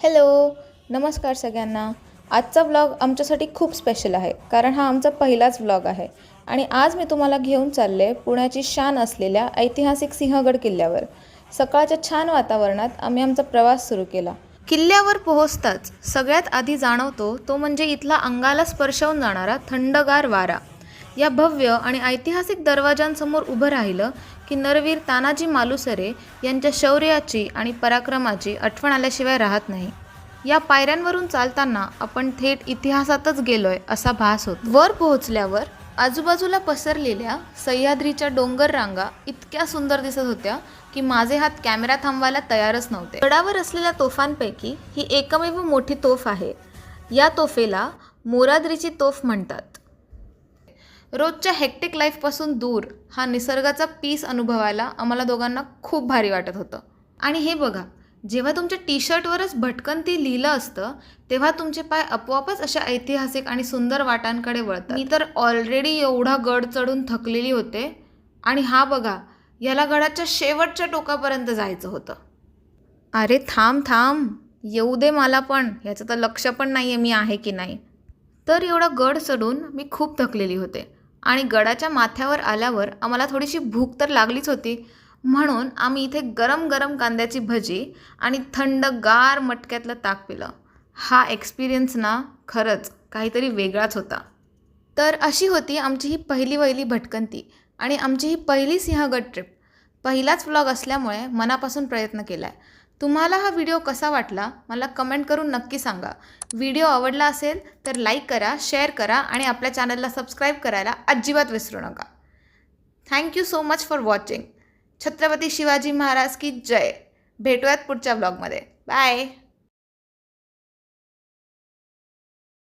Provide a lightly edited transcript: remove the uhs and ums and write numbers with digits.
Hello, नमस्कार सगळ्यांना. आजचा व्लॉग आमच्यासाठी खूप स्पेशल आहे, कारण हा आमचा पहिलाच व्लॉग आहे. आणि आज मी तुम्हाला घेऊन चालले पुण्याची शान असलेल्या ऐतिहासिक सिंहगड किल्ल्यावर. सकाळच्या छान वातावरणात आम्ही आमचा प्रवास सुरू केला. किल्ल्यावर पोहोचताच सगळ्यात आधी जाणवतो तो म्हणजे इथला अंगाला स्पर्शवून जाणारा थंडगार वारा. या भव्य आणि ऐतिहासिक दरवाजांसमोर उभं राहिलं की नरवीर तानाजी मालुसरे यांच्या शौर्याची आणि पराक्रमाची आठवण आल्याशिवाय राहत नाही. या पायऱ्यांवरून चालताना आपण थेट इतिहासातच गेलोय असा भास होतो. वर पोहोचल्यावर आजूबाजूला पसरलेल्या सह्याद्रीच्या डोंगर रांगा इतक्या सुंदर दिसत होत्या की माझे हात कॅमेरा थांबवायला तयारच नव्हते. गडावर असलेल्या तोफांपैकी ही एकमेव मोठी तोफ आहे. या तोफेला मोरादरीची तोफ म्हणतात. रोजच्या हेक्टिक लाईफपासून दूर हा निसर्गाचा पीस अनुभवायला आम्हाला दोघांना खूप भारी वाटत होतं. आणि हे बघा, जेव्हा तुमच्या टी शर्टवरच भटकंती लिहिलं असतं तेव्हा तुमचे पाय आपोआपच अशा ऐतिहासिक आणि सुंदर वाटांकडे वळतात. मी तर ऑलरेडी एवढा गड चढून थकलेली होते आणि हा बघा, याला गडाच्या शेवटच्या टोकापर्यंत जायचं होतं. अरे थांब थांब, येऊ दे मला पण, याचं तर लक्ष पण नाही आहे मी आहे की नाही. तर एवढा गड चढून मी खूप थकलेली होते आणि गडाच्या माथ्यावर आल्यावर आम्हाला थोडीशी भूक तर लागलीच होती. म्हणून आम्ही इथे गरम गरम कांद्याची भजी आणि थंडगार मटक्यातलं ताक पिलं. हा एक्सपिरियन्स ना खरंच काहीतरी वेगळाच होता. तर अशी होती आमची ही पहिली भटकंती आणि आमची ही पहिली सिंहगड ट्रिप. पहिलाच व्लॉग असल्यामुळे मनापासून प्रयत्न केला आहे. तुम्हाला हा व्हिडिओ कसा वाटला मला कमेंट करून नक्की सांगा. व्हिडिओ आवडला असेल तर लाईक करा, शेअर करा आणि आपल्या चॅनलला सबस्क्राईब करायला अजिबात विसरू नका. Thank you so much for watching. Chhatrapati Shivaji Maharaj की जय. भेटूयात पुढच्या व्लॉगमध्ये. बाय.